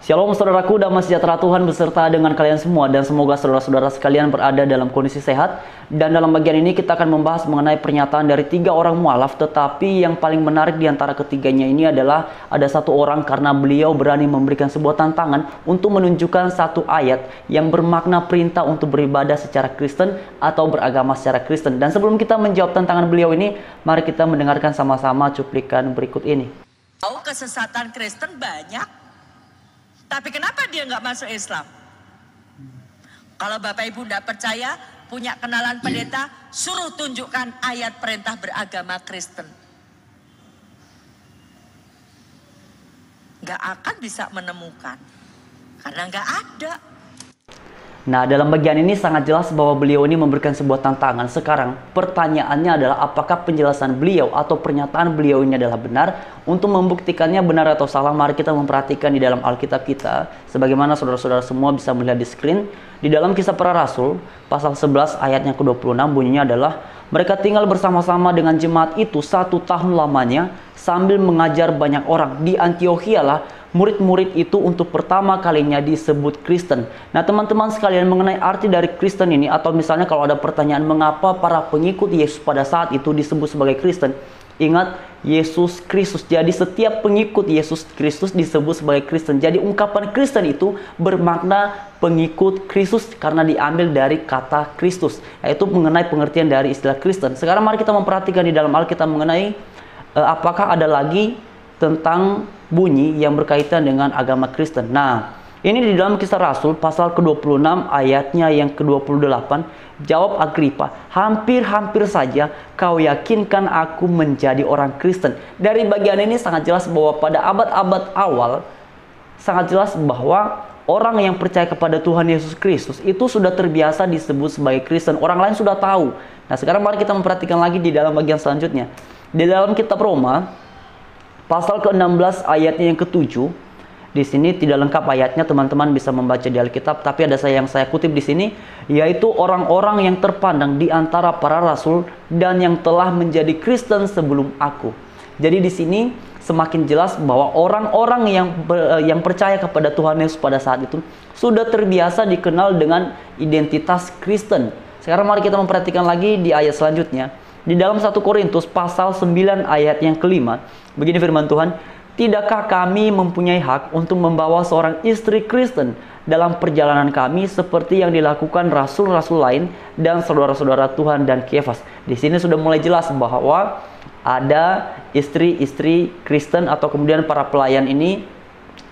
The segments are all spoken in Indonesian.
Shalom saudaraku, damai sejahtera Tuhan beserta dengan kalian semua, dan semoga saudara-saudara sekalian berada dalam kondisi sehat. Dan dalam bagian ini kita akan membahas mengenai pernyataan dari 3 orang mualaf, tetapi yang paling menarik di antara ketiganya ini adalah ada satu orang karena beliau berani memberikan sebuah tantangan untuk menunjukkan satu ayat yang bermakna perintah untuk beribadah secara Kristen atau beragama secara Kristen. Dan sebelum kita menjawab tantangan beliau ini, mari kita mendengarkan sama-sama cuplikan berikut ini. Kesesatan Kristen banyak. Tapi kenapa dia nggak masuk Islam? Kalau Bapak Ibu tidak percaya, punya kenalan pendeta, suruh tunjukkan ayat perintah beragama Kristen. Nggak akan bisa menemukan, karena nggak ada. Nah, dalam bagian ini sangat jelas bahwa beliau ini memberikan sebuah tantangan. Sekarang, pertanyaannya adalah apakah penjelasan beliau atau pernyataan beliau ini adalah benar? Untuk membuktikannya benar atau salah, mari kita memperhatikan di dalam Alkitab kita. Sebagaimana saudara-saudara semua bisa melihat di screen. Di dalam Kisah Para Rasul, pasal 11 ayat yang ke-26 bunyinya adalah, mereka tinggal bersama-sama dengan jemaat itu 1 tahun lamanya, sambil mengajar banyak orang. Di Antiokhia lah murid-murid itu untuk pertama kalinya disebut Kristen. Nah teman-teman sekalian, mengenai arti dari Kristen ini, atau misalnya kalau ada pertanyaan mengapa para pengikut Yesus pada saat itu disebut sebagai Kristen, ingat Yesus Kristus. Jadi setiap pengikut Yesus Kristus disebut sebagai Kristen. Jadi ungkapan Kristen itu bermakna pengikut Kristus karena diambil dari kata Kristus, yaitu mengenai pengertian dari istilah Kristen. Sekarang mari kita memperhatikan di dalam Alkitab mengenai apakah ada lagi tentang bunyi yang berkaitan dengan agama Kristen. Nah, ini di dalam Kisah Rasul pasal ke-26 ayatnya yang ke-28, jawab Agripa, hampir-hampir saja kau yakinkan aku menjadi orang Kristen. Dari bagian ini sangat jelas bahwa pada abad-abad awal, sangat jelas bahwa orang yang percaya kepada Tuhan Yesus Kristus itu sudah terbiasa disebut sebagai Kristen. Orang lain sudah tahu. Nah, sekarang mari kita memperhatikan lagi di dalam bagian selanjutnya. Di dalam kitab Roma pasal ke-16 ayatnya yang ke-7, di sini tidak lengkap ayatnya, teman-teman bisa membaca di Alkitab, tapi ada yang saya kutip di sini, yaitu orang-orang yang terpandang di antara para rasul dan yang telah menjadi Kristen sebelum aku. Jadi di sini semakin jelas bahwa orang-orang yang percaya kepada Tuhan Yesus pada saat itu sudah terbiasa dikenal dengan identitas Kristen. Sekarang mari kita memperhatikan lagi di ayat selanjutnya. Di dalam 1 Korintus pasal 9 ayat yang ke-5, begini firman Tuhan, tidakkah kami mempunyai hak untuk membawa seorang istri Kristen dalam perjalanan kami seperti yang dilakukan rasul-rasul lain dan saudara-saudara Tuhan dan Kefas. Di sini sudah mulai jelas bahwa ada istri-istri Kristen atau kemudian para pelayan ini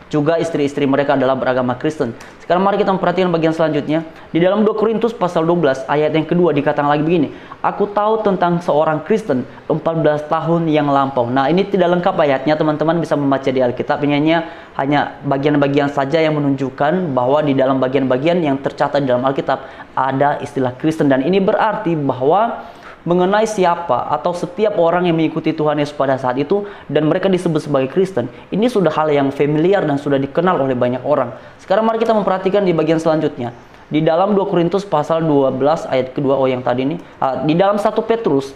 juga istri-istri mereka adalah beragama Kristen. Sekarang mari kita memperhatikan bagian selanjutnya. Di dalam 2 Korintus pasal 12 ayat yang kedua dikatakan lagi begini, aku tahu tentang seorang Kristen 14 tahun yang lampau. Nah ini tidak lengkap ayatnya, teman-teman bisa membaca di Alkitab. Ini hanya bagian-bagian saja yang menunjukkan bahwa di dalam bagian-bagian yang tercatat di dalam Alkitab ada istilah Kristen. Dan ini berarti bahwa mengenai siapa atau setiap orang yang mengikuti Tuhan Yesus pada saat itu dan mereka disebut sebagai Kristen, ini sudah hal yang familiar dan sudah dikenal oleh banyak orang. Sekarang mari kita memperhatikan di bagian selanjutnya. Di dalam 2 Korintus pasal 12 ayat kedua, yang tadi ini, di dalam 1 Petrus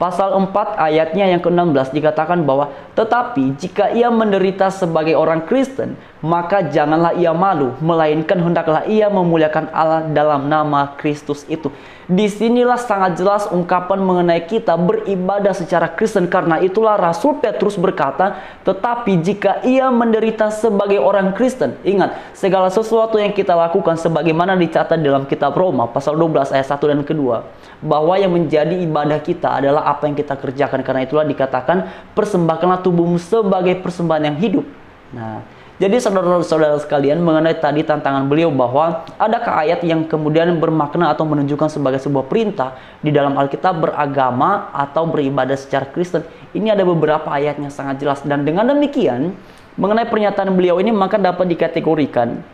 pasal 4 ayatnya yang ke-16 dikatakan bahwa tetapi jika ia menderita sebagai orang Kristen, maka janganlah ia malu, melainkan hendaklah ia memuliakan Allah dalam nama Kristus itu. Disinilah sangat jelas ungkapan mengenai kita beribadah secara Kristen. Karena itulah Rasul Petrus berkata, tetapi jika ia menderita sebagai orang Kristen. Ingat, segala sesuatu yang kita lakukan sebagaimana dicatat dalam kitab Roma pasal 12 ayat 1 dan kedua, bahwa yang menjadi ibadah kita adalah apa yang kita kerjakan. Karena itulah dikatakan, persembahkanlah tubuhmu sebagai persembahan yang hidup. Nah, jadi saudara-saudara sekalian, mengenai tadi tantangan beliau bahwa adakah ayat yang kemudian bermakna atau menunjukkan sebagai sebuah perintah di dalam Alkitab beragama atau beribadah secara Kristen. Ini ada beberapa ayatnya sangat jelas. Dan dengan demikian, mengenai pernyataan beliau ini maka dapat dikategorikan,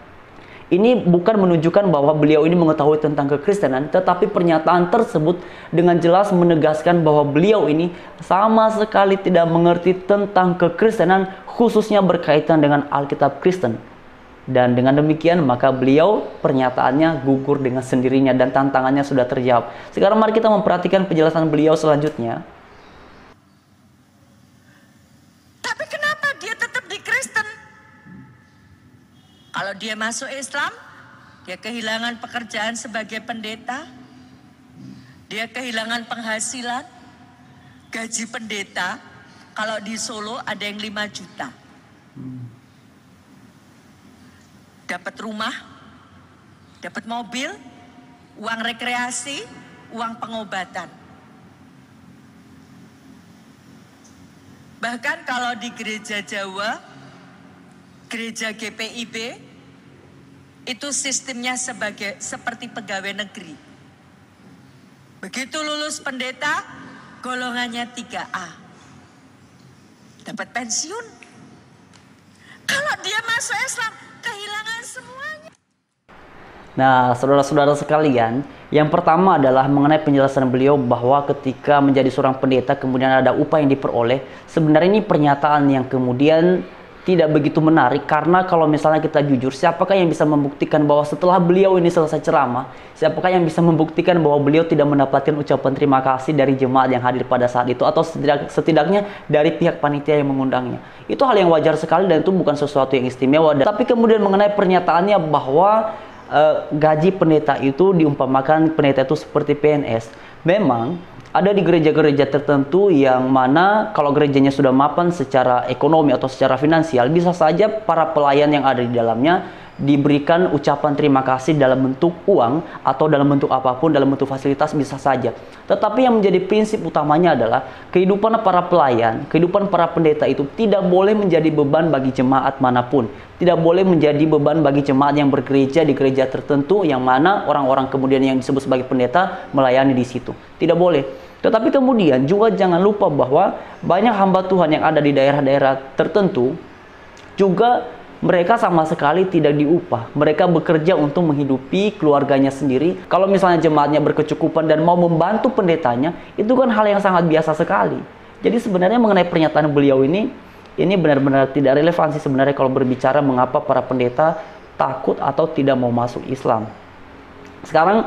ini bukan menunjukkan bahwa beliau ini mengetahui tentang kekristenan, tetapi pernyataan tersebut dengan jelas menegaskan bahwa beliau ini sama sekali tidak mengerti tentang kekristenan, khususnya berkaitan dengan Alkitab Kristen. Dan dengan demikian maka beliau pernyataannya gugur dengan sendirinya dan tantangannya sudah terjawab. Sekarang mari kita memperhatikan penjelasan beliau selanjutnya. Tapi kenapa dia tetap di Kristen? dia masuk Islam, dia kehilangan pekerjaan sebagai pendeta, dia kehilangan penghasilan. Gaji pendeta kalau di Solo ada yang 5 juta. Dapat rumah, dapat mobil, uang rekreasi, uang pengobatan. Bahkan kalau di gereja Jawa, gereja GPIB, itu sistemnya seperti pegawai negeri. Begitu lulus pendeta, golongannya 3A. Dapat pensiun. Kalau dia masuk Islam, kehilangan semuanya. Nah, saudara-saudara sekalian, yang pertama adalah mengenai penjelasan beliau bahwa ketika menjadi seorang pendeta kemudian ada upah yang diperoleh. Sebenarnya ini pernyataan yang kemudian tidak begitu menarik, karena kalau misalnya kita jujur, siapakah yang bisa membuktikan bahwa setelah beliau ini selesai ceramah, siapakah yang bisa membuktikan bahwa beliau tidak mendapatkan ucapan terima kasih dari jemaat yang hadir pada saat itu, atau setidaknya dari pihak panitia yang mengundangnya. Itu hal yang wajar sekali dan itu bukan sesuatu yang istimewa. Tapi kemudian mengenai pernyataannya bahwa gaji pendeta itu diumpamakan pendeta itu seperti PNS. Memang ada di gereja-gereja tertentu yang mana kalau gerejanya sudah mapan secara ekonomi atau secara finansial, bisa saja para pelayan yang ada di dalamnya diberikan ucapan terima kasih dalam bentuk uang atau dalam bentuk apapun, dalam bentuk fasilitas, bisa saja. Tetapi yang menjadi prinsip utamanya adalah kehidupan para pelayan, kehidupan para pendeta itu tidak boleh menjadi beban bagi jemaat manapun. Tidak boleh menjadi beban bagi jemaat yang bergereja di gereja tertentu yang mana orang-orang kemudian yang disebut sebagai pendeta melayani di situ. Tidak boleh. Tetapi kemudian juga jangan lupa bahwa banyak hamba Tuhan yang ada di daerah-daerah tertentu juga mereka sama sekali tidak diupah. Mereka bekerja untuk menghidupi keluarganya sendiri. Kalau misalnya jemaatnya berkecukupan dan mau membantu pendetanya, itu kan hal yang sangat biasa sekali. Jadi sebenarnya mengenai pernyataan beliau ini benar-benar tidak relevansi sebenarnya kalau berbicara mengapa para pendeta takut atau tidak mau masuk Islam. Sekarang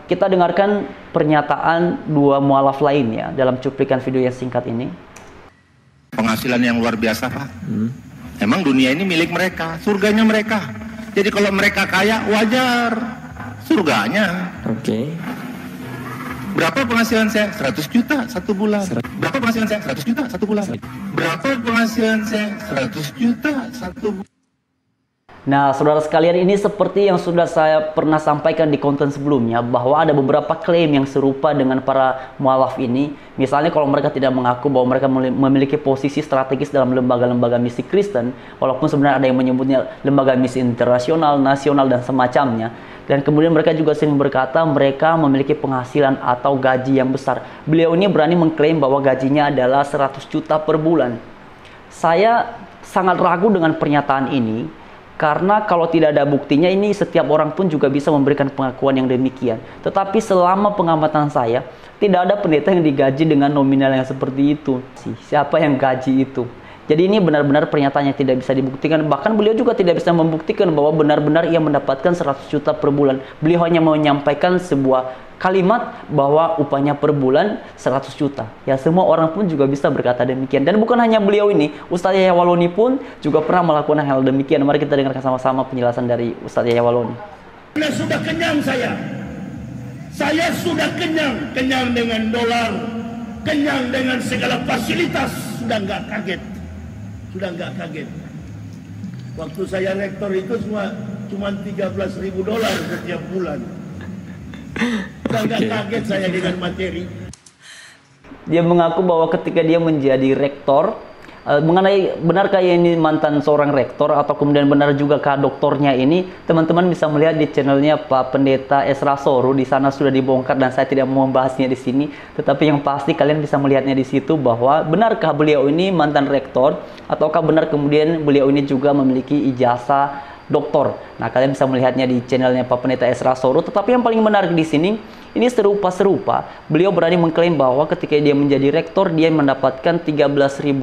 kita dengarkan pernyataan dua mualaf lainnya dalam cuplikan video yang singkat ini. Penghasilan yang luar biasa, Pak. Emang dunia ini milik mereka, surganya mereka. Jadi kalau mereka kaya, wajar surganya. Oke. Berapa penghasilan saya? 100 juta satu bulan. Berapa penghasilan saya? 100 juta satu bulan. Berapa penghasilan saya? 100 juta satu bulan. Nah, saudara sekalian, ini seperti yang sudah saya pernah sampaikan di konten sebelumnya, bahwa ada beberapa klaim yang serupa dengan para mualaf ini. Misalnya kalau mereka tidak mengaku bahwa mereka memiliki posisi strategis dalam lembaga-lembaga misi Kristen, walaupun sebenarnya ada yang menyebutnya lembaga misi internasional, nasional, dan semacamnya. Dan kemudian mereka juga sering berkata mereka memiliki penghasilan atau gaji yang besar. Beliau ini berani mengklaim bahwa gajinya adalah 100 juta per bulan. Saya sangat ragu dengan pernyataan ini, karena kalau tidak ada buktinya, ini setiap orang pun juga bisa memberikan pengakuan yang demikian. Tetapi selama pengamatan saya, tidak ada pendeta yang digaji dengan nominal yang seperti itu. Siapa yang gaji itu? Jadi ini benar-benar pernyataan yang tidak bisa dibuktikan. Bahkan beliau juga tidak bisa membuktikan bahwa benar-benar ia mendapatkan 100 juta per bulan. Beliau hanya menyampaikan sebuah kalimat bahwa upahnya per bulan 100 juta. Ya, semua orang pun juga bisa berkata demikian. Dan bukan hanya beliau ini, Ustaz Yahya Waloni pun juga pernah melakukan hal demikian. Mari kita dengarkan sama-sama penjelasan dari Ustaz Yahya Waloni. Sudah kenyang saya. Saya sudah kenyang. Kenyang dengan dolar. Kenyang dengan segala fasilitas. Sudah nggak kaget. Sudah nggak kaget. Waktu saya rektor itu cuma $13.000 setiap bulan. Sudah nggak kaget saya dengan materi. Dia mengaku bahwa ketika dia menjadi rektor, mengenai benarkah ini mantan seorang rektor atau kemudian benar juga kah doktornya ini, teman-teman bisa melihat di channelnya Pak Pendeta Esra Soru. Di sana sudah dibongkar dan saya tidak mau membahasnya di sini. Tetapi yang pasti kalian bisa melihatnya di situ bahwa benarkah beliau ini mantan rektor ataukah benar kemudian beliau ini juga memiliki ijazah doktor. Nah, kalian bisa melihatnya di channelnya Pak Pendeta Esra Soru. Tetapi yang paling menarik di sini, ini serupa-serupa. Beliau berani mengklaim bahwa ketika dia menjadi rektor, dia mendapatkan $13.000.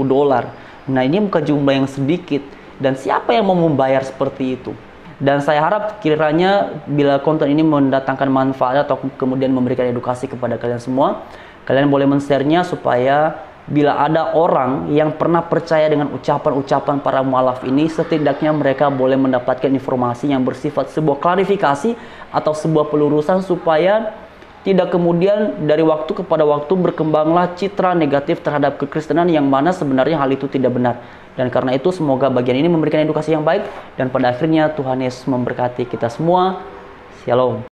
Nah, ini bukan jumlah yang sedikit. Dan siapa yang mau membayar seperti itu? Dan saya harap kiranya bila konten ini mendatangkan manfaat atau kemudian memberikan edukasi kepada kalian semua, kalian boleh men-share-nya supaya bila ada orang yang pernah percaya dengan ucapan-ucapan para mualaf ini, setidaknya mereka boleh mendapatkan informasi yang bersifat sebuah klarifikasi atau sebuah pelurusan supaya tidak kemudian dari waktu kepada waktu berkembanglah citra negatif terhadap kekristenan yang mana sebenarnya hal itu tidak benar. Dan karena itu semoga bagian ini memberikan edukasi yang baik dan pada akhirnya Tuhan Yesus memberkati kita semua. Shalom.